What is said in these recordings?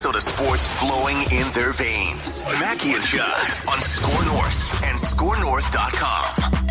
So the sports flowing in their veins. Mackey and Judd on Score North and ScoreNorth.com.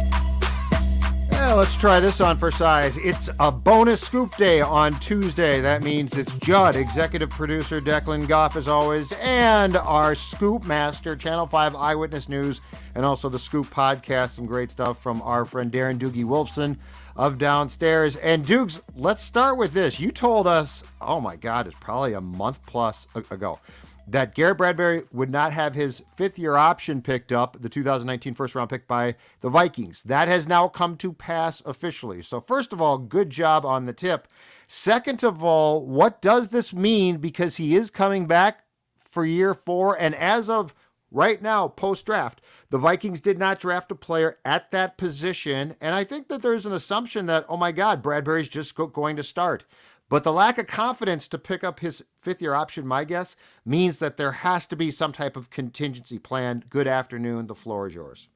Yeah, let's try this on for size. It's a bonus scoop day on Tuesday. That means it's Judd, executive producer Declan Goff as always, and our scoop master, Channel 5 Eyewitness News, and also the Scoop podcast. Some great stuff from our friend Darren Doogie Wolfson of downstairs. And Dukes, let's start with this. You told us, oh my God, it's probably a month plus ago, that Garrett Bradbury would not have his fifth-year option picked up, the 2019 first-round pick by the Vikings. That has now come to pass officially. So first of all, good job on the tip. Second of all, what does this mean? Because he is coming back for year 4, and as of right now, post-draft, the Vikings did not draft a player at that position, and I think that there's an assumption that, oh my God, Bradbury's just going to start. But the lack of confidence to pick up his fifth-year option, my guess, means that there has to be some type of contingency plan. Good afternoon. The floor is yours.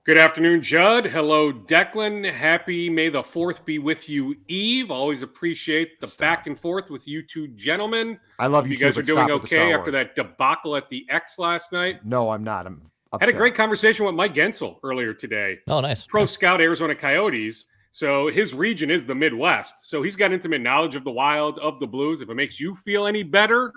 Good afternoon, Judd. Hello, Declan. Happy May the 4th be with you, Eve. Always appreciate the back and forth with you two gentlemen. I love you too, guys are doing okay after that debacle at the X last night? No, I'm not. I'm upset. Had a great conversation with Mike Gensel earlier today. Oh, nice. Pro scout Arizona Coyotes. So his region is the Midwest. So he's got intimate knowledge of the Wild, of the Blues. If it makes you feel any better,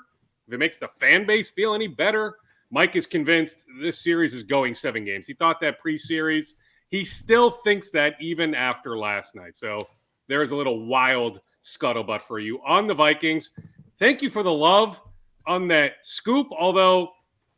if it makes the fan base feel any better, Mike is convinced this series is going 7 games. He thought that pre-series. He still thinks that even after last night. So there is a little Wild scuttlebutt for you on the Vikings. Thank you for the love on that scoop, although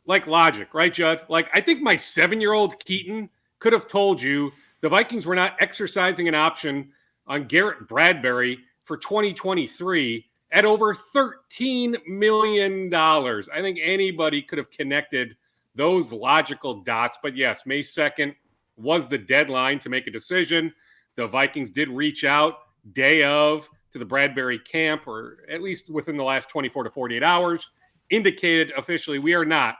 like logic, right, Judd? Like I think my 7-year-old Keaton could have told you the Vikings were not exercising an option on Garrett Bradbury for 2023 at over $13 million. I think anybody could have connected those logical dots. But yes, May 2nd was the deadline to make a decision. The Vikings did reach out day of to the Bradbury camp, or at least within the last 24 to 48 hours, indicated officially we are not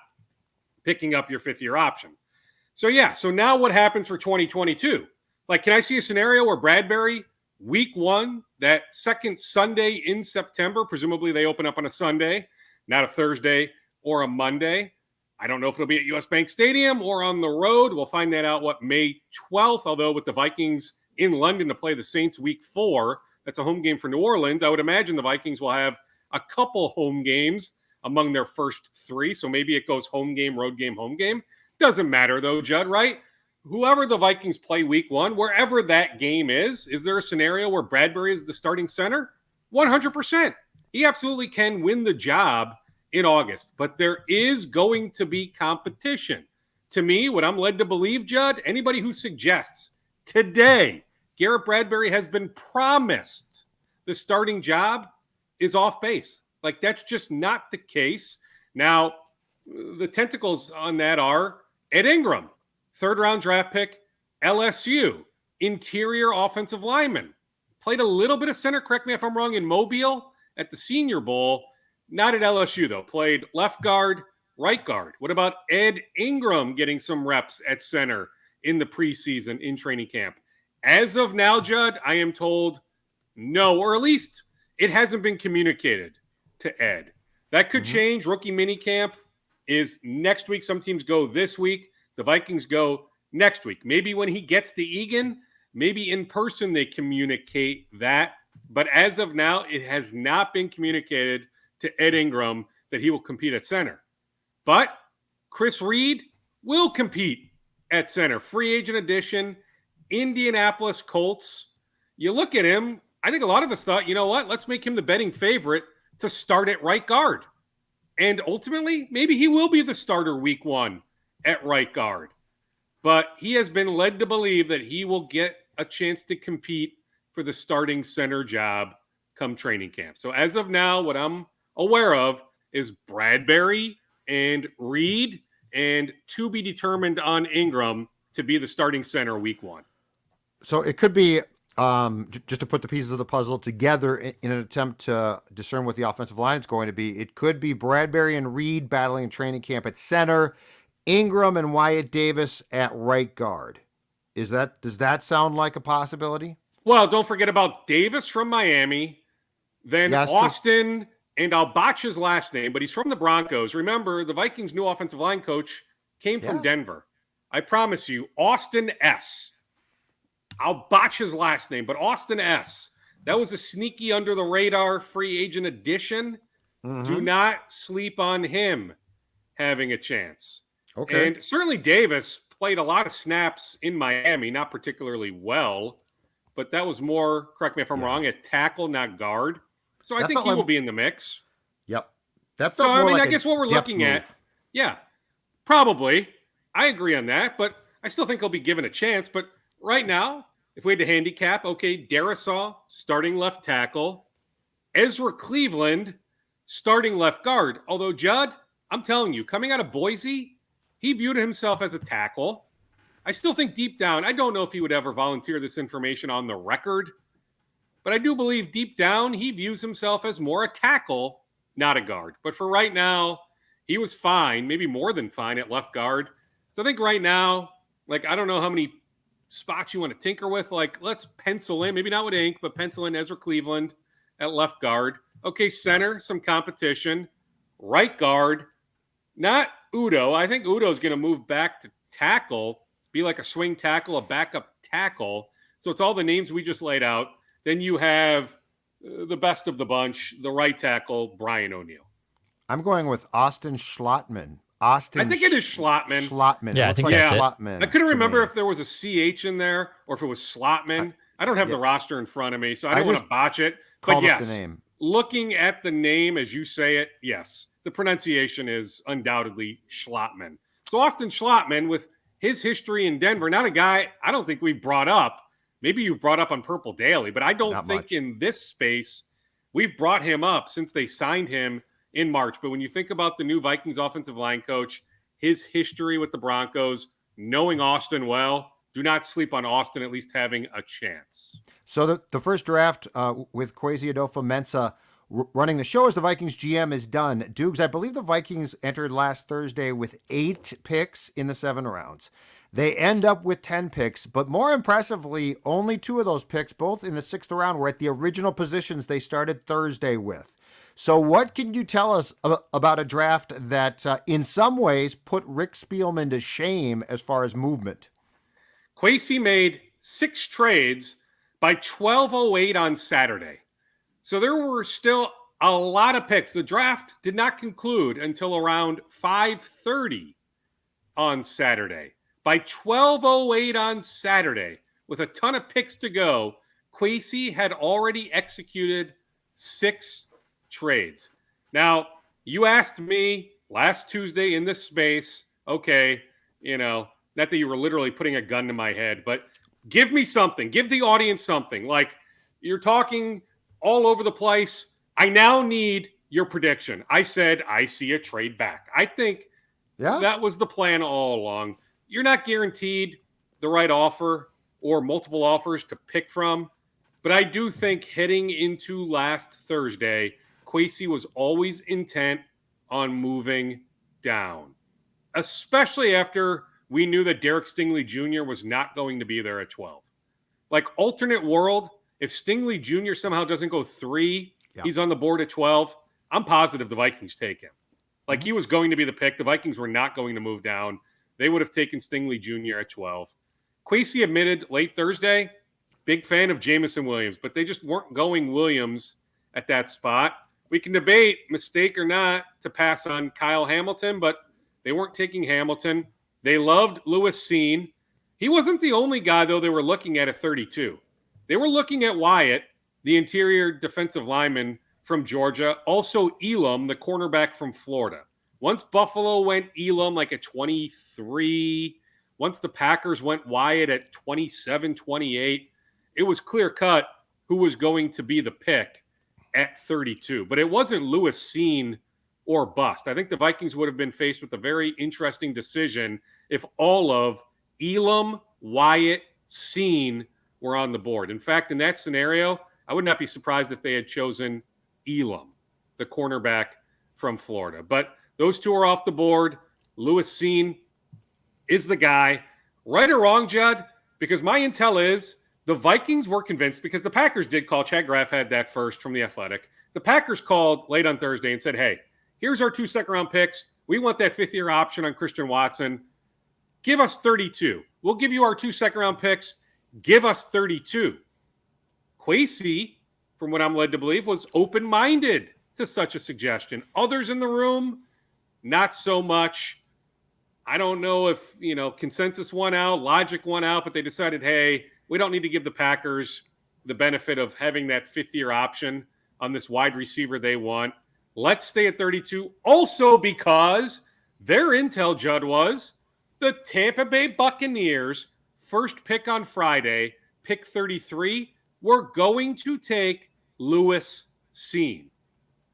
picking up your fifth-year option. So now what happens for 2022? Like, can I see a scenario where Bradbury, week 1, that second Sunday in September, presumably they open up on a Sunday, not a Thursday or a Monday. I don't know if it'll be at US Bank Stadium or on the road. We'll find that out, May 12th, although with the Vikings in London to play the Saints week 4, that's a home game for New Orleans. I would imagine the Vikings will have a couple home games among their first 3, so maybe it goes home game, road game, home game. Doesn't matter, though, Judd, right? Whoever the Vikings play week 1, wherever that game is there a scenario where Bradbury is the starting center? 100%. He absolutely can win the job in August, but there is going to be competition. To me, what I'm led to believe, Judd, anybody who suggests today Garrett Bradbury has been promised the starting job is off base. Like, that's just not the case. Now, the tentacles on that are Ed Ingram, 3rd-round draft pick, LSU, interior offensive lineman. Played a little bit of center, correct me if I'm wrong, in Mobile at the Senior Bowl. Not at LSU, though. Played left guard, right guard. What about Ed Ingram getting some reps at center in the preseason, in training camp? As of now, Judd, I am told no, or at least it hasn't been communicated to Ed. That could change. Rookie minicamp is next week. Some teams go this week. The Vikings go next week. Maybe when he gets to Egan, maybe in person they communicate that. But as of now, it has not been communicated to Ed Ingram that he will compete at center. But Chris Reed will compete at center. Free agent addition, Indianapolis Colts. You look at him, I think a lot of us thought, you know what, let's make him the betting favorite to start at right guard. And ultimately, maybe he will be the starter week 1 at right guard. But he has been led to believe that he will get a chance to compete for the starting center job come training camp. So as of now, what I'm aware of is Bradbury and Reed, and to be determined on Ingram to be the starting center week 1. So it could be, just to put the pieces of the puzzle together in an attempt to discern what the offensive line is going to be, it could be Bradbury and Reed battling in training camp at center, Ingram and Wyatt Davis at right guard. Does that sound like a possibility? Well, don't forget about Davis from Miami, then Austin and I'll botch his last name, but he's from the Broncos. Remember, the Vikings' new offensive line coach came from Denver. I promise you, Austin S. I'll botch his last name, but Austin S. That was a sneaky under-the-radar free agent addition. Do not sleep on him having a chance. Okay. And certainly Davis played a lot of snaps in Miami, not particularly well, but that was more, correct me if I'm wrong, at tackle, not guard. So I think he will be in the mix. Yep. That So, felt I more mean, like I guess what we're looking move. at, yeah, probably. I agree on that, but I still think he'll be given a chance. But right now, if we had to handicap, okay, Darisaw, starting left tackle. Ezra Cleveland, starting left guard. Although, Judd, I'm telling you, coming out of Boise, he viewed himself as a tackle. I still think deep down, I don't know if he would ever volunteer this information on the record, but I do believe deep down he views himself as more a tackle, not a guard. But for right now, he was fine, maybe more than fine at left guard. So I think right now, like, I don't know how many spots you want to tinker with. Like, let's pencil in, maybe not with ink, but pencil in Ezra Cleveland at left guard. Okay, center, some competition. Right guard, not Udo. I think Udo's going to move back to tackle, be like a swing tackle, a backup tackle. So it's all the names we just laid out. Then you have the best of the bunch, the right tackle, Brian O'Neill. I'm going with Austin Schlottman. I think it is Schlottman. Schlottman. Yeah, I think that's it. Schlottman. I couldn't remember if there was a CH in there or if it was Slotman. I don't have the roster in front of me, so I don't want to botch it. But yes, the name. Looking at the name as you say it, yes, the pronunciation is undoubtedly Schlottman. So Austin Schlottman, with his history in Denver, not a guy I don't think we've brought up. Maybe you've brought up on Purple Daily, but I don't think in this space we've brought him up since they signed him in March. But when you think about the new Vikings offensive line coach, his history with the Broncos, knowing Austin well, do not sleep on Austin at least having a chance. So the first draft with Kwesi Adolfo-Mensah running the show as the Vikings GM is done. Dukes, I believe the Vikings entered last Thursday with 8 picks in the 7 rounds. They end up with 10 picks, but more impressively, only 2 of those picks, both in the 6th round, were at the original positions they started Thursday with. So what can you tell us about a draft that in some ways put Rick Spielman to shame as far as movement? Kwesi made 6 trades by 12:08 on Saturday. So there were still a lot of picks. The draft did not conclude until around 5:30 on Saturday. By 12:08 on Saturday, with a ton of picks to go, Kwesi had already executed 6 trades. Now, you asked me last Tuesday in this space, okay, not that you were literally putting a gun to my head, but give me something. Give the audience something. Like, you're talking all over the place. I now need your prediction. I said, I see a trade back. I think that was the plan all along. You're not guaranteed the right offer or multiple offers to pick from, but I do think heading into last Thursday, Kwesi was always intent on moving down, especially after we knew that Derek Stingley Jr. was not going to be there at 12. Like, alternate world, if Stingley Jr. somehow doesn't go 3, he's on the board at 12, I'm positive the Vikings take him. Like, he was going to be the pick. The Vikings were not going to move down. They would have taken Stingley Jr. at 12. Kwesi admitted late Thursday, big fan of Jamison Williams, but they just weren't going Williams at that spot. We can debate, mistake or not, to pass on Kyle Hamilton, but they weren't taking Hamilton. They loved Lewis Seen. He wasn't the only guy, though, they were looking at 32. They were looking at Wyatt, the interior defensive lineman from Georgia. Also Elam, the cornerback from Florida. Once Buffalo went Elam like at 23, once the Packers went Wyatt at 27, 28, it was clear cut who was going to be the pick at 32. But it wasn't Lewis Seen or bust. I think the Vikings would have been faced with a very interesting decision if all of Elam, Wyatt, Seen were on the board. In fact, in that scenario, I would not be surprised if they had chosen Elam, the cornerback from Florida. But those 2 are off the board. Lewis Seen is the guy. Right or wrong, Judd? Because my intel is the Vikings were convinced, because the Packers did call, Chad Graff had that first from The Athletic. The Packers called late on Thursday and said, hey, here's our 2 second-round picks. We want that 5th-year option on Christian Watson. Give us 32. We'll give you our 2 second-round picks. Give us 32. Kwesi, from what I'm led to believe, was open-minded to such a suggestion. Others in the room, not so much. I don't know if, consensus won out, logic won out, but they decided, hey, we don't need to give the Packers the benefit of having that 5th-year option on this wide receiver they want. Let's stay at 32. Also because their intel, Judd, was the Tampa Bay Buccaneers, first pick on Friday, pick 33, were going to take Lewis Cine.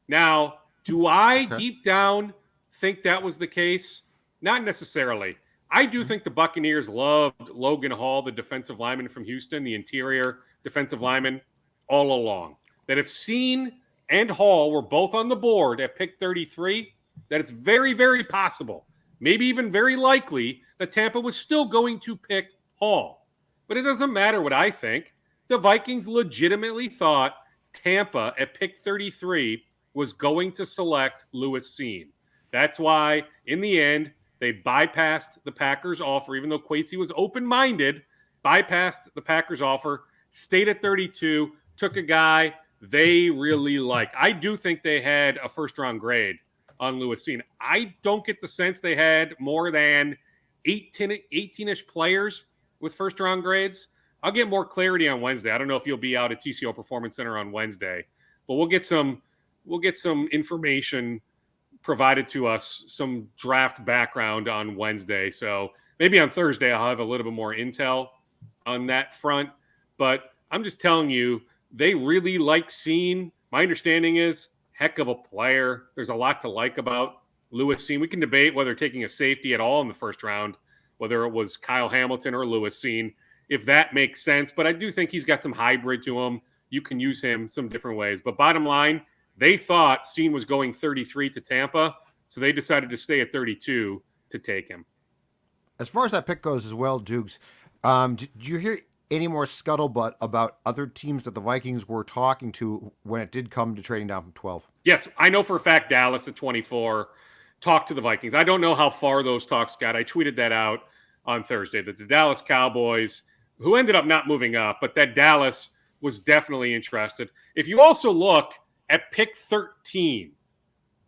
Now, do I deep down think that was the case? Not necessarily. I do think the Buccaneers loved Logan Hall, the defensive lineman from Houston, the interior defensive lineman, all along. That if Cine and Hall were both on the board at pick 33, that it's very, very possible, maybe even very likely, that Tampa was still going to pick Hall. But it doesn't matter what I think. The Vikings legitimately thought Tampa at pick 33 was going to select Lewis Cine. That's why, in the end, they bypassed the Packers' offer, even though Kwesi was open-minded, bypassed the Packers' offer, stayed at 32, took a guy they really like. I do think they had a first-round grade on Lewis Cine. I don't get the sense they had more than 18-ish players with first-round grades. I'll get more clarity on Wednesday. I don't know if you'll be out at TCO Performance Center on Wednesday, but we'll get some information provided to us, some draft background on Wednesday. So maybe on Thursday I'll have a little bit more intel on that front. But I'm just telling you, they really like Cine. My understanding is heck of a player. There's a lot to like about Lewis Cine. We can debate whether taking a safety at all in the first round, whether it was Kyle Hamilton or Lewis Cine, if that makes sense. But I do think he's got some hybrid to him. You can use him some different ways. But bottom line, they thought Cine was going 33 to Tampa, so they decided to stay at 32 to take him. As far as that pick goes as well, Dukes, did you hear any more scuttlebutt about other teams that the Vikings were talking to when it did come to trading down from 12? Yes, I know for a fact Dallas at 24 talked to the Vikings. I don't know how far those talks got. I tweeted that out on Thursday, that the Dallas Cowboys, who ended up not moving up, but that Dallas was definitely interested. If you also look at pick 13,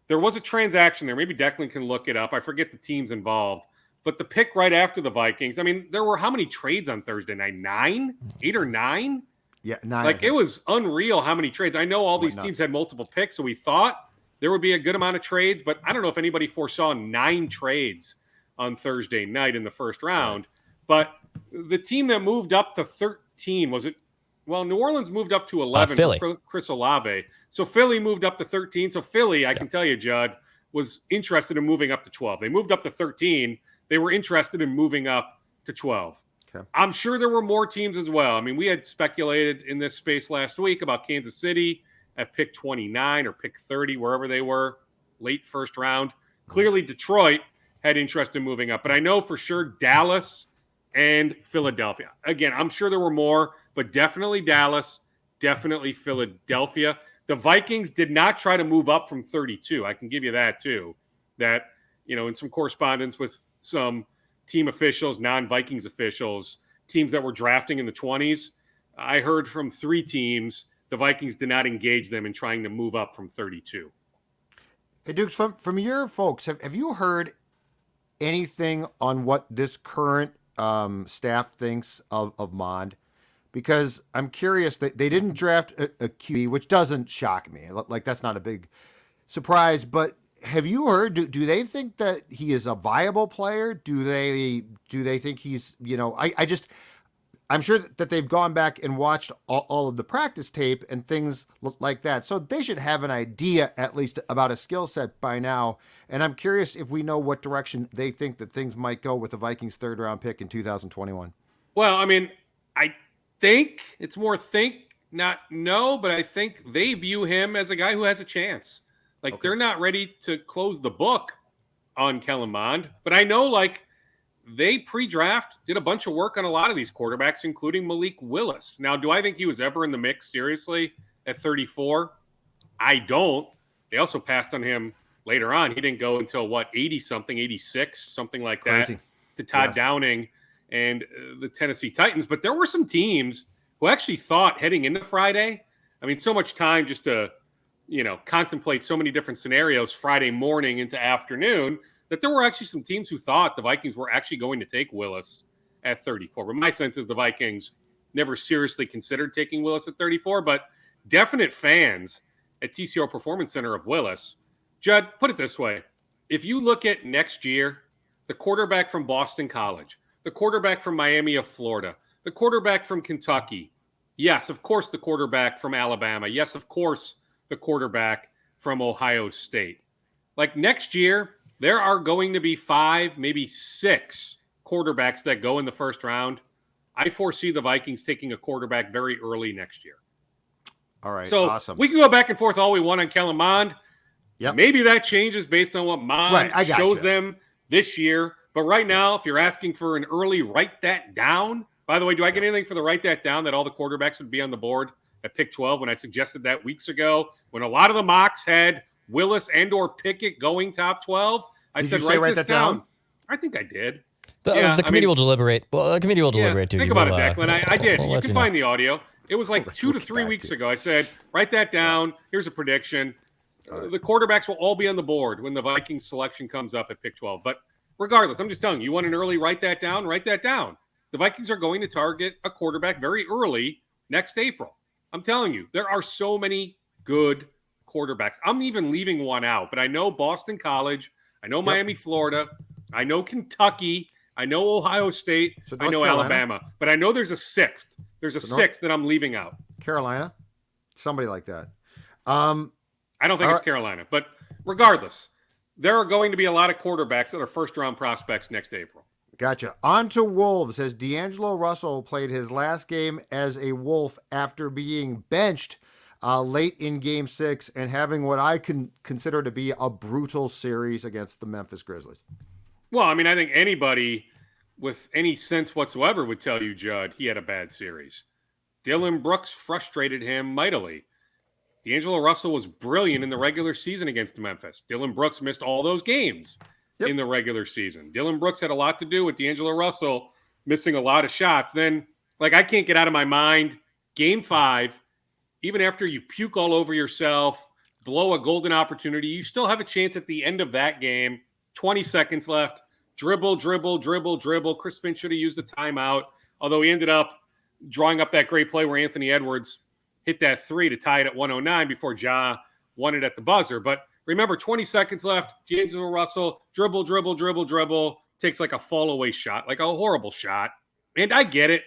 there was a transaction there. Maybe Declan can look it up. I forget the teams involved. But the pick right after the Vikings, I mean, there were how many trades on Thursday night? 9? 8 or 9? Yeah, 9. Like, it was unreal how many trades. I know all these teams had multiple picks, so we thought there would be a good amount of trades, but I don't know if anybody foresaw 9 trades on Thursday night in the first round. But the team that moved up to 13, was it? Well, New Orleans moved up to 11 for Chris Olave. So Philly moved up to 13. So Philly, I can tell you, Judd, was interested in moving up to 12. They moved up to 13. They were interested in moving up to 12. Okay. I'm sure there were more teams as well. I mean, we had speculated in this space last week about Kansas City at pick 29 or pick 30, wherever they were, late first round. Clearly, Detroit had interest in moving up. But I know for sure Dallas and Philadelphia. Again, I'm sure there were more, but definitely Dallas, definitely Philadelphia. The Vikings did not try to move up from 32. I can give you that too. That, in some correspondence with some team officials, non-Vikings officials, teams that were drafting in the 20s, I heard from 3 teams, the Vikings did not engage them in trying to move up from 32. Hey, Dukes, from your folks, have you heard anything on what this current staff thinks of Mond? Because I'm curious that they didn't draft a QB, which doesn't shock me. Like, that's not a big surprise. But have you heard? Do they think that he is a viable player? Do they think he's? I'm sure that they've gone back and watched all of the practice tape and things like that. So they should have an idea at least about a skill set by now. And I'm curious if we know what direction they think that things might go with the Vikings' 3rd round pick in 2021. Well, I mean, I think it's more think, not know, but I think they view him as a guy who has a chance. Like, okay, they're not ready to close the book on Kellen Mond, but I know, like, they pre-draft did a bunch of work on a lot of these quarterbacks, including Malik Willis. Now, do I think he was ever in the mix, seriously, at 34? I don't. They also passed on him later on. He didn't go until 80-something, 86, something like that, Crazy. to Todd Downing and the Tennessee Titans. But there were some teams who actually thought heading into Friday, I mean, so much time just to, contemplate so many different scenarios Friday morning into afternoon, that there were actually some teams who thought the Vikings were actually going to take Willis at 34. But my sense is the Vikings never seriously considered taking Willis at 34, but definite fans at TCO Performance Center of Willis. Judd, put it this way. If you look at next year, the quarterback from Boston College, the quarterback from Miami of Florida, the quarterback from Kentucky, yes, of course, the quarterback from Alabama, yes, of course, the quarterback from Ohio State. Like next year, there are going to be 5, maybe 6 quarterbacks that go in the first round. I foresee the Vikings taking a quarterback very early next year. All right, so awesome. We can go back and forth all we want on Kellen Mond. Yep. Maybe that changes based on what Mond shows them this year. But right now, if you're asking for an early write that down, by the way, do I get anything for the write that down that all the quarterbacks would be on the board at pick 12 when I suggested that weeks ago, when a lot of the mocks had Willis and or Pickett going top 12? I said, write this down. I think I did. The committee will deliberate. Well, the committee will deliberate too. Think about it, Declan. I did. You can find the audio. It was like 2 to 3 weeks ago. I said, write that down. Here's a prediction. The quarterbacks will all be on the board when the Vikings selection comes up at pick 12. But regardless, I'm just telling you, want an early write that down? Write that down. The Vikings are going to target a quarterback very early next April. I'm telling you, there are so many good quarterbacks. I'm even leaving one out, but I know Boston College. I know Miami, Florida. I know Kentucky. I know Ohio State. So I know Alabama. But I know there's a 6th. There's a 6th that I'm leaving out. Carolina? Somebody like that. I don't think it's Carolina. But regardless, there are going to be a lot of quarterbacks that are first-round prospects next April. Gotcha. On to Wolves. As D'Angelo Russell played his last game as a Wolf after being benched late in Game 6 and having what I can consider to be a brutal series against the Memphis Grizzlies. Well, I mean, I think anybody with any sense whatsoever would tell you, Judd, he had a bad series. Dylan Brooks frustrated him mightily. D'Angelo Russell was brilliant in the regular season against Memphis. Dylan Brooks missed all those games in the regular season. Dylan Brooks had a lot to do with D'Angelo Russell missing a lot of shots. Then, I can't get out of my mind, Game 5, even after you puke all over yourself, blow a golden opportunity, you still have a chance at the end of that game. 20 seconds left. Dribble. Chris Finch should have used the timeout, although he ended up drawing up that great play where Anthony Edwards hit that 3 to tie it at 109 before Ja won it at the buzzer. But remember, 20 seconds left. D'Angelo Russell, dribble, takes like a fall-away shot, like a horrible shot. And I get it.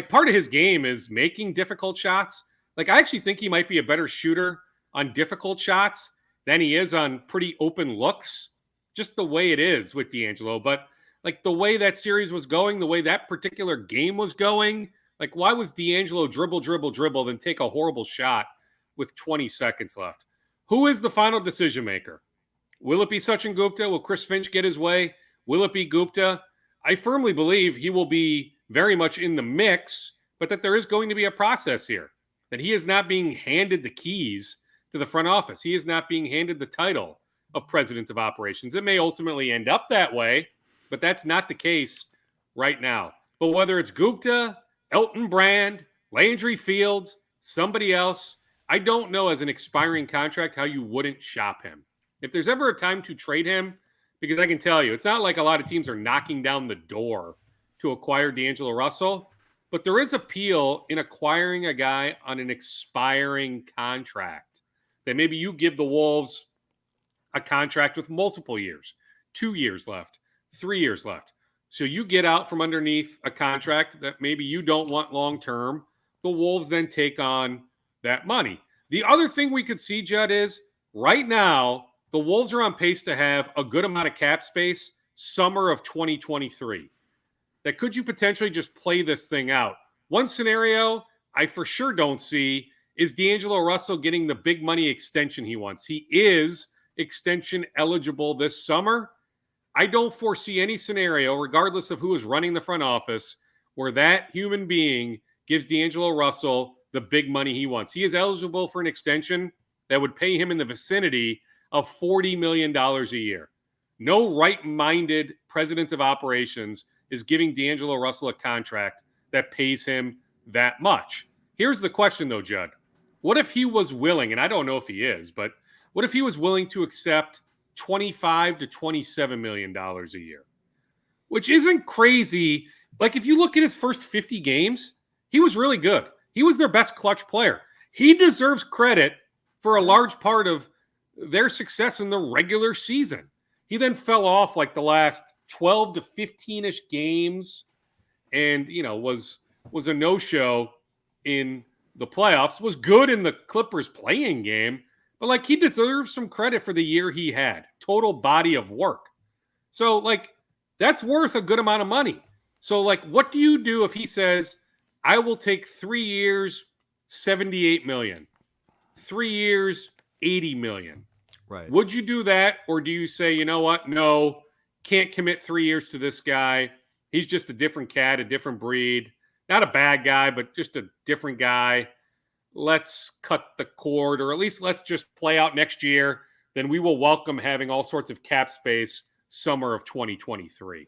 Part of his game is making difficult shots. I actually think he might be a better shooter on difficult shots than he is on pretty open looks. Just the way it is with D'Angelo. But, the way that series was going, the way that particular game was going, why was D'Angelo dribble, then take a horrible shot with 20 seconds left? Who is the final decision maker? Will it be Sachin Gupta? Will Chris Finch get his way? Will it be Gupta? I firmly believe he will be very much in the mix, but that there is going to be a process here. That he is not being handed the keys to the front office. He is not being handed the title of president of operations. It may ultimately end up that way, but that's not the case right now. But whether it's Gupta, Elton Brand, Landry Fields, somebody else, I don't know as an expiring contract how you wouldn't shop him. If there's ever a time to trade him, because I can tell you, it's not like a lot of teams are knocking down the door to acquire D'Angelo Russell, but there is appeal in acquiring a guy on an expiring contract. That maybe you give the Wolves a contract with multiple years, 2 years left, 3 years left. So you get out from underneath a contract that maybe you don't want long-term. The Wolves then take on that money. The other thing we could see, Judd, is right now, the Wolves are on pace to have a good amount of cap space summer of 2023. That could you potentially just play this thing out? One scenario I for sure don't see is D'Angelo Russell getting the big money extension he wants. He is extension eligible this summer. I don't foresee any scenario, regardless of who is running the front office, where that human being gives D'Angelo Russell the big money he wants. He is eligible for an extension that would pay him in the vicinity of $40 million a year. No right-minded president of operations is giving D'Angelo Russell a contract that pays him that much. Here's the question, though, Judd. What if he was willing, and I don't know if he is, but what if he was willing to accept $25 to $27 million a year? Which isn't crazy. Like, if you look at his first 50 games, he was really good. He was their best clutch player. He deserves credit for a large part of their success in the regular season. He then fell off like the last 12 to 15-ish games and, was a no-show in the playoffs, was good in the Clippers playing game, but like he deserves some credit for the year he had. Total body of work. So like that's worth a good amount of money. So like what do you do if he says, I will take 3 years, $78 million, 3 years, $80 million? Right. Would you do that? Or do you say, you know what? No, can't commit 3 years to this guy. He's just a different cat, a different breed. Not a bad guy, but just a different guy. Let's cut the cord, or at least let's just play out next year. Then we will welcome having all sorts of cap space summer of 2023.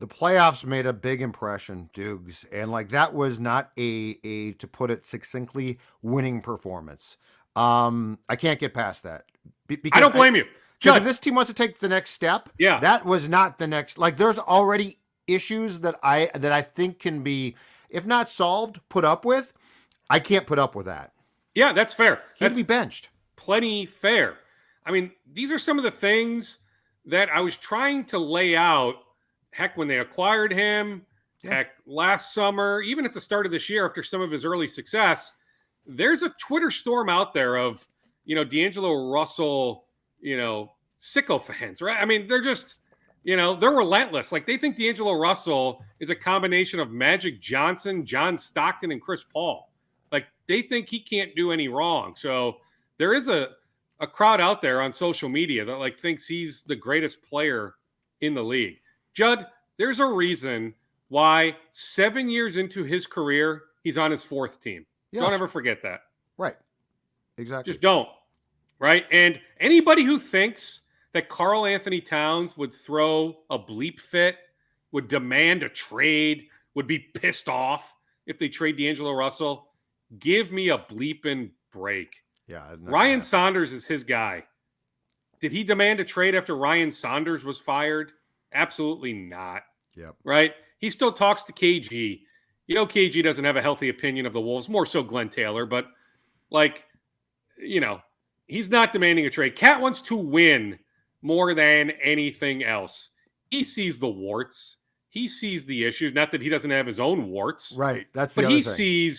The playoffs made a big impression, Dukes, and like that was not a to put it succinctly, winning performance. I can't get past that. I don't blame you. Because if this team wants to take the next step, yeah, that was not the next. Like there's already issues that I think can be, if not solved, put up with. I can't put up with that. Yeah, that's fair. He'd be benched. Plenty fair. I mean, these are some of the things that I was trying to lay out. Heck, when they acquired him, heck, last summer, even at the start of this year, after some of his early success, there's a Twitter storm out there of, D'Angelo Russell, sicko fans, right? I mean, they're just, they're relentless. Like they think D'Angelo Russell is a combination of Magic Johnson, John Stockton, and Chris Paul. Like they think he can't do any wrong. So there is a crowd out there on social media that like thinks he's the greatest player in the league. Judd, there's a reason why 7 years into his career, he's on his fourth team. Yes. Don't ever forget that. Right. Exactly. Just don't. Right. And anybody who thinks that Karl Anthony Towns would throw a bleep fit, would demand a trade, would be pissed off if they trade D'Angelo Russell, give me a bleeping break. Yeah. Ryan Saunders is his guy. Did he demand a trade after Ryan Saunders was fired? Absolutely not. Yep. Right? He still talks to KG. KG doesn't have a healthy opinion of the Wolves, more so Glenn Taylor, but he's not demanding a trade. Cat wants to win more than anything else. He sees the warts. He sees the issues. Not that he doesn't have his own warts. Right. That's the other thing.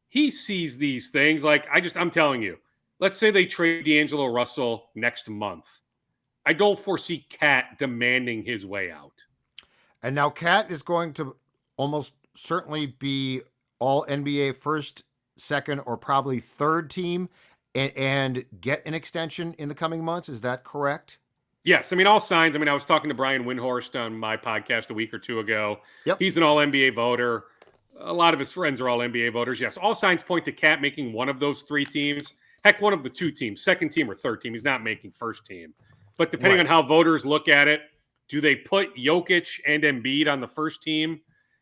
He sees these things. Like I'm telling you, let's say they trade D'Angelo Russell next month. I don't foresee Cat demanding his way out. And now Cat is going to almost certainly be all NBA first, second, or probably third team and get an extension in the coming months. Is that correct? Yes. I mean, all signs. I mean, I was talking to Brian Windhorst on my podcast a week or two ago. Yep. He's an all NBA voter. A lot of his friends are all NBA voters. Yes. All signs point to Cat making one of those three teams. Heck, one of the two teams, second team or third team. He's not making first team. But depending on how voters look at it, do they put Jokic and Embiid on the first team,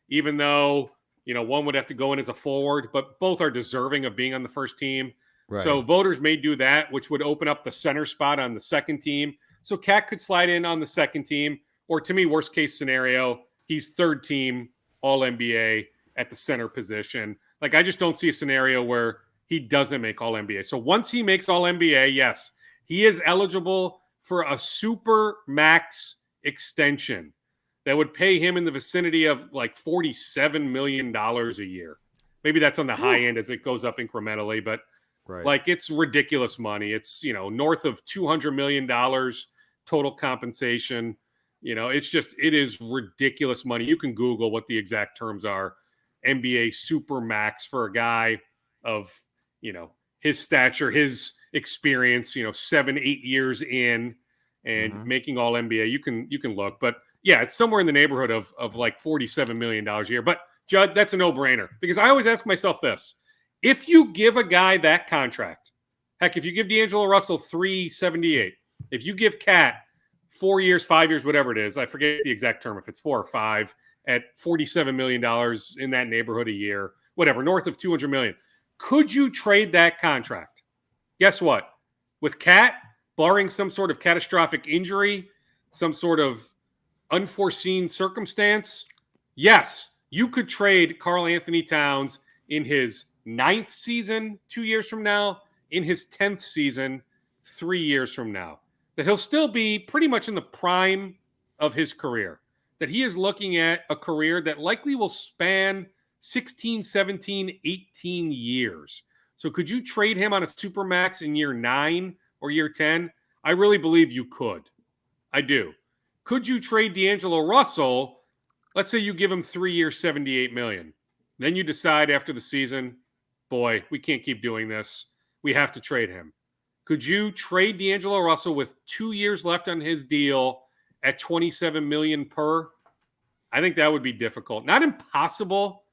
even though, one would have to go in as a forward, but both are deserving of being on the first team. Right. So voters may do that, which would open up the center spot on the second team. So Cat could slide in on the second team, or to me, worst case scenario, he's third team all NBA at the center position. Like, I just don't see a scenario where he doesn't make all NBA. So once he makes all NBA, yes, he is eligible for a super max extension that would pay him in the vicinity of like $47 million a year. Maybe that's on the high end as it goes up incrementally, but like it's ridiculous money. It's, north of $200 million total compensation. It is ridiculous money. You can Google what the exact terms are. NBA super max for a guy of, his stature, his experience, 7-8 years in and making all NBA. You can look, but yeah, it's somewhere in the neighborhood of like $47 million a year. But Judd, that's a no-brainer because I always ask myself this: if you give a guy that contract, Heck, if you give D'Angelo Russell $378, if you give Cat 4 years, 5 years, whatever it is, I forget the exact term, if it's 4 or 5, at $47 million in that neighborhood a year, whatever, north of $200 million. Could you trade that contract? Guess what? With Cat, barring some sort of catastrophic injury, some sort of unforeseen circumstance, yes, you could trade Karl Anthony Towns in his 9th season 2 years from now, in his 10th season 3 years from now. That he'll still be pretty much in the prime of his career. That he is looking at a career that likely will span 16, 17, 18 years. So could you trade him on a supermax in year 9 or year 10? I really believe you could. I do. Could you trade D'Angelo Russell? Let's say you give him 3 years, $78 million. Then you decide after the season, boy, we can't keep doing this. We have to trade him. Could you trade D'Angelo Russell with 2 years left on his deal at $27 million per? I think that would be difficult. Not impossible,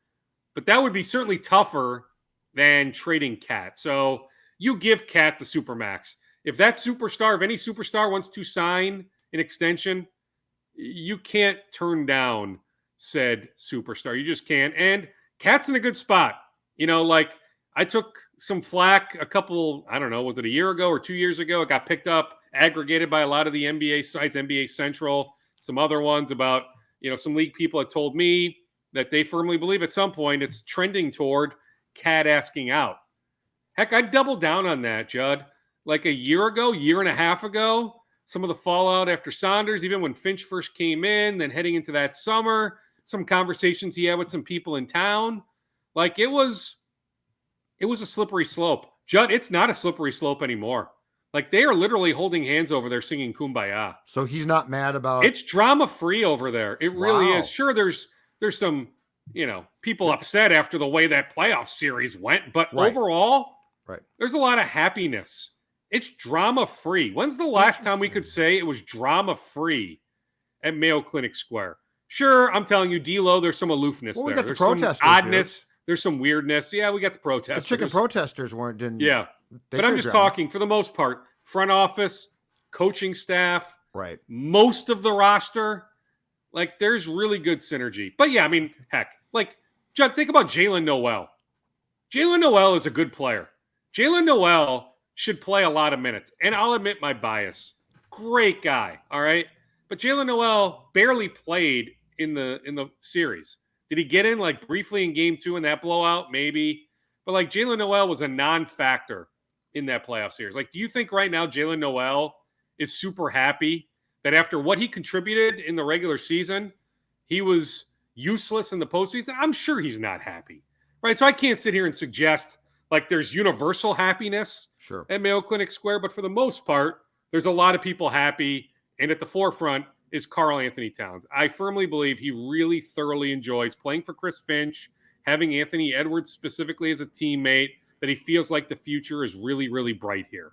but that would be certainly tougher than trading Cat. So you give Cat the supermax. If that superstar, if any superstar wants to sign an extension, you can't turn down said superstar. You just can't. And Cat's in a good spot. You know, like I took some flack a couple, I don't know, was it a year ago or 2 years ago? It got picked up, aggregated by a lot of the NBA sites, NBA Central, some other ones about, you know, some league people had told me that they firmly believe at some point it's trending toward Cat asking out. Heck, I'd double down on that, Judd. Like a year ago, year and a half ago, some of the fallout after Saunders, even when Finch first came in, then heading into that summer, some conversations he had with some people in town. Like it was a slippery slope. Judd, it's not a slippery slope anymore. Like they are literally holding hands over there singing Kumbaya. So he's not mad about It's drama-free over there. It really is. Sure, there's some, you know, people upset after the way that playoff series went, but overall, there's a lot of happiness. It's drama-free. When's the last time we could say it was drama-free at Mayo Clinic Square? Sure, I'm telling you, D-Lo, there's some aloofness there. Got there's the protesters, some oddness. Dude. There's some weirdness. Yeah, we got the protesters. The chicken protesters didn't. Yeah. But I'm just talking, for the most part, front office, coaching staff, most of the roster, like there's really good synergy. But yeah, I mean, heck, like, Judd, think about Jalen Noel. Jalen Noel is a good player. Jalen Noel should play a lot of minutes. And I'll admit my bias. Great guy, all right? But Jalen Noel barely played in the series. Did he get in like briefly in game 2 in that blowout? Maybe. But like Jalen Noel was a non-factor in that playoff series. Like, do you think right now Jalen Noel is super happy that after what he contributed in the regular season, he was useless in the postseason? I'm sure he's not happy, right? So I can't sit here and suggest like there's universal happiness at Mayo Clinic Square, but for the most part, there's a lot of people happy, and at the forefront is Karl Anthony Towns. I firmly believe he really thoroughly enjoys playing for Chris Finch, having Anthony Edwards specifically as a teammate, that he feels like the future is really, really bright here.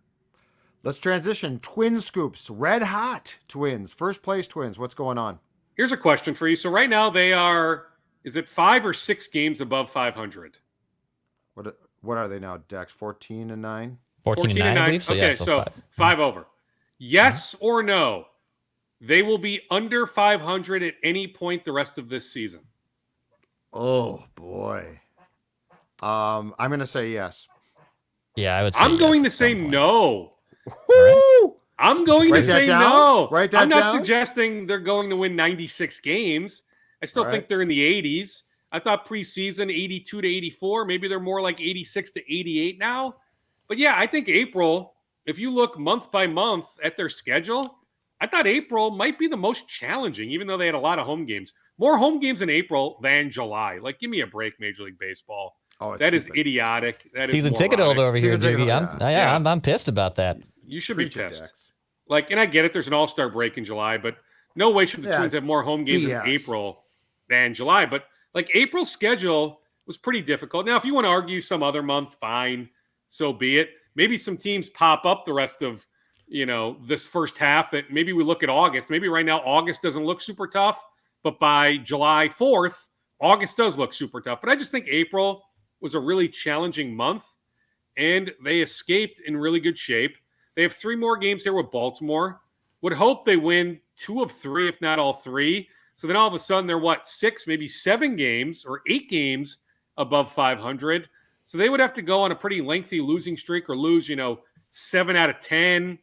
Let's transition. Twin scoops, red hot Twins, first place Twins. What's going on? Here's a question for you. So right now they are, is it 5 or 6 games above 500? What are they now, Dex? 14-9? 14-9, I believe. So, okay, yeah, so 5 over. Yes or no? They will be under 500 at any point the rest of this season. Oh, boy. I'm going to say yes. Yeah, I would say I'm going to say no. I'm going to say no. I'm not suggesting they're going to win 96 games. I still think they're in the 80s. I thought preseason 82 to 84. Maybe they're more like 86 to 88 now. But yeah, I think April, if you look month by month at their schedule, I thought April might be the most challenging, even though they had a lot of home games. More home games in April than July. Like, give me a break, Major League Baseball. Oh, that is idiotic. That season is ticket holder over here, JV. Yeah. I'm pissed about that. You should be pissed. Like, and I get it. There's an all-star break in July, but no way should the Twins have more home games in April than July. But like April's schedule was pretty difficult. Now, if you want to argue some other month, fine, so be it. Maybe some teams pop up the rest of, this first half that maybe we look at August. Maybe right now August doesn't look super tough, but by July 4th, August does look super tough. But I just think April was a really challenging month. and they escaped in really good shape. They have 3 more games here with Baltimore. Would hope they win 2 of 3, if not all 3. So then all of a sudden they're 6, maybe 7 games or 8 games above 500. So they would have to go on a pretty lengthy losing streak or lose, 7 out of 10,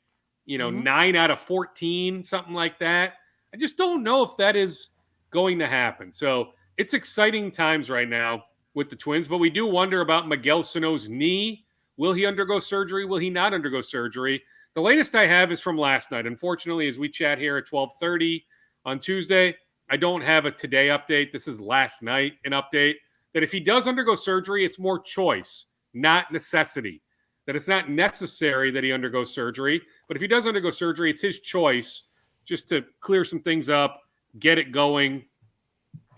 9 out of 14, something like that. I just don't know if that is going to happen. So it's exciting times right now with the Twins, but we do wonder about Miguel Sano's knee. Will he undergo surgery? Will he not undergo surgery? The latest I have is from last night. Unfortunately, as we chat here at 12:30 on Tuesday, I don't have a today update. This is last night an update that if he does undergo surgery, it's more choice, not necessity. That it's not necessary that he undergo surgery, but if he does undergo surgery, it's his choice just to clear some things up, get it going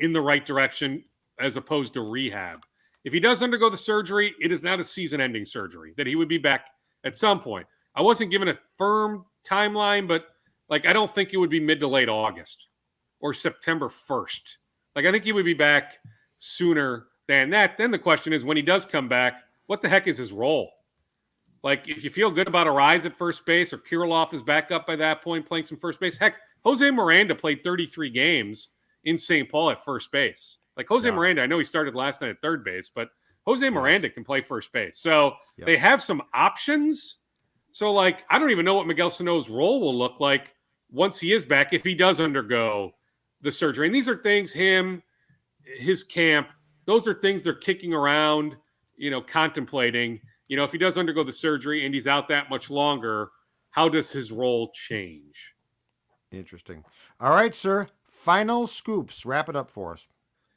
in the right direction as opposed to rehab. If he does undergo the surgery, it is not a season-ending surgery, that he would be back at some point. I wasn't given a firm timeline, but I don't think it would be mid to late August or September 1st. I think he would be back sooner than that. Then the question is, when he does come back, what the heck is his role? If you feel good about a rise at first base or Kirilloff is back up by that point playing some first base, heck, Jose Miranda played 33 games in St. Paul at first base. Jose Miranda, I know he started last night at third base, but Jose Miranda can play first base. So they have some options. So, I don't even know what Miguel Sano's role will look like once he is back, if he does undergo the surgery. And these are things his camp, those are things they're kicking around, contemplating. If he does undergo the surgery and he's out that much longer, how does his role change? Interesting. All right, sir. Final scoops. Wrap it up for us.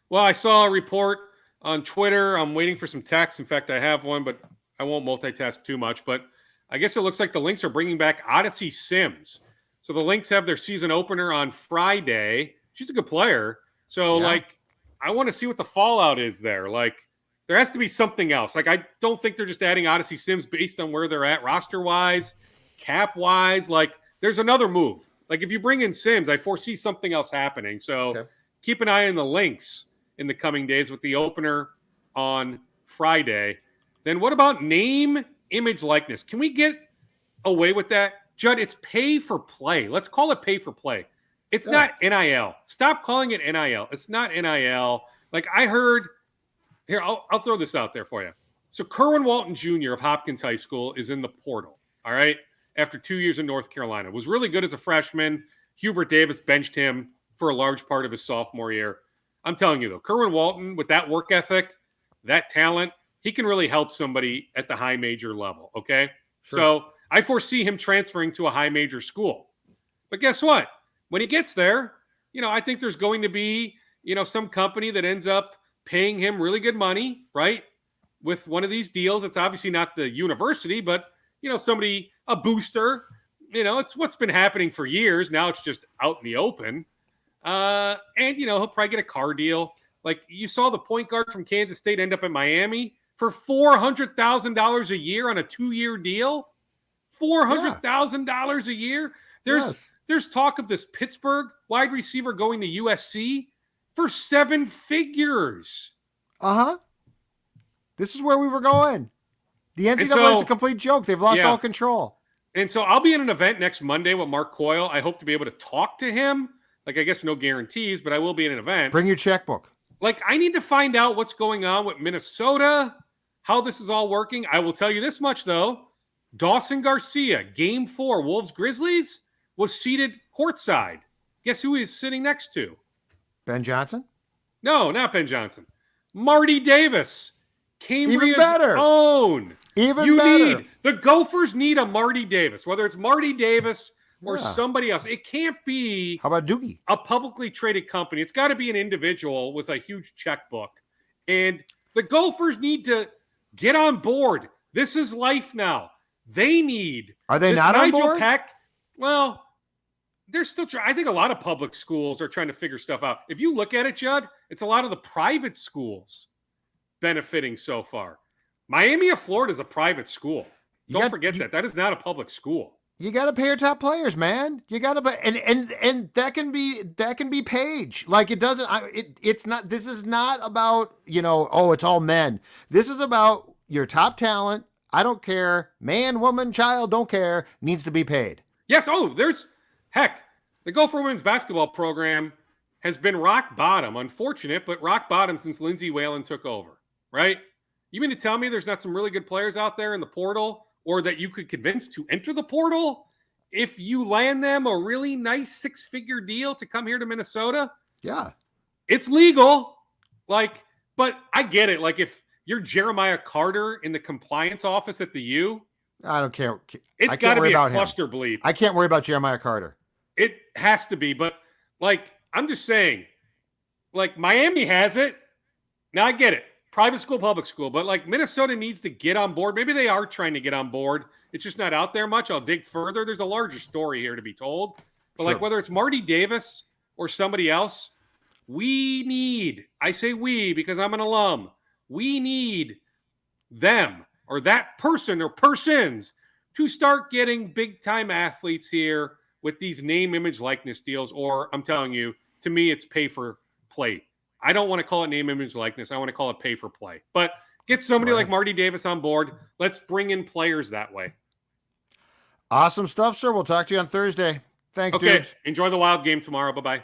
Well, I saw a report on Twitter. I'm waiting for some text. In fact, I have one, but I won't multitask too much. But I guess it looks like the Lynx are bringing back Odyssey Sims. So the Lynx have their season opener on Friday. She's a good player. So, I want to see what the fallout is there. There has to be something else. I don't think they're just adding Odyssey Sims based on where they're at roster-wise, cap-wise. There's another move. If you bring in Sims, I foresee something else happening. So keep an eye on the Lynx in the coming days with the opener on Friday. Then what about name, image, likeness? Can we get away with that? Judd, it's pay for play. Let's call it pay for play. It's not NIL. Stop calling it NIL. It's not NIL. I heard – here, I'll throw this out there for you. So Kerwin Walton Jr. of Hopkins High School is in the portal, all right, after 2 years in North Carolina. Was really good as a freshman. Hubert Davis benched him for a large part of his sophomore year. I'm telling you, though, Kerwin Walton, with that work ethic, that talent, he can really help somebody at the high major level, okay? Sure. So I foresee him transferring to a high major school. But guess what? When he gets there, I think there's going to be, some company that ends up paying him really good money, right? With one of these deals. It's obviously not the university, but, somebody, a booster, it's what's been happening for years. Now it's just out in the open. And, he'll probably get a car deal. You saw the point guard from Kansas State end up in Miami for $400,000 a year on a 2-year deal. $400,000 a year. There's talk of this Pittsburgh wide receiver going to USC for 7 figures. This is where we were going. The NCAA is a complete joke. They've lost all control. And so I'll be in an event next Monday with Mark Coyle. I hope to be able to talk to him. I guess no guarantees, but I will be in an event. Bring your checkbook. I need to find out what's going on with Minnesota, how this is all working. I will tell you this much, though. Dawson Garcia, Game 4, Wolves-Grizzlies, was seated courtside. Guess who he's sitting next to? Ben Johnson? No, not Ben Johnson. Marty Davis. Cambria's Even better. Own. Even better. The Gophers need a Marty Davis, whether it's Marty Davis or somebody else. It can't be how about Doogie? A publicly traded company. It's got to be an individual with a huge checkbook. And the Gophers need to get on board. This is life now. They need. Are they not on Nigel board? Peck, well, they're still trying. I think a lot of public schools are trying to figure stuff out. If you look at it, Judd, it's a lot of the private schools benefiting so far. Miami of Florida is a private school. Don't forget that. That is not a public school. You got to pay your top players, man. You got to pay, and that can be Page. It doesn't. It's not. This is not about it's all men. This is about your top talent I don't care. Man, woman, child, don't care. Needs to be paid. Yes. Oh, the Gopher women's basketball program has been rock bottom. Unfortunate, but rock bottom since Lindsey Whalen took over, right? You mean to tell me there's not some really good players out there in the portal, or that you could convince to enter the portal if you land them a really nice 6-figure deal to come here to Minnesota? Yeah. It's legal. But I get it. Like, if you're Jeremiah Carter in the compliance office at the U, I don't care. it's got to be a cluster bleep. I can't worry about Jeremiah Carter. It has to be. But, I'm just saying, Miami has it. Now, I get it. Private school, public school. But, Minnesota needs to get on board. Maybe they are trying to get on board. It's just not out there much. I'll dig further. There's a larger story here to be told. But, Sure. whether it's Marty Davis or somebody else, I say we because I'm an alum, we need them or that person or persons to start getting big-time athletes here with these name, image, likeness deals. Or I'm telling you, to me, it's pay for play. I don't want to call it name, image, likeness. I want to call it pay for play. But get somebody like Marty Davis on board. Let's bring in players that way. Awesome stuff, sir. We'll talk to you on Thursday. Thanks, okay. dudes. Enjoy the Wild game tomorrow. Bye-bye.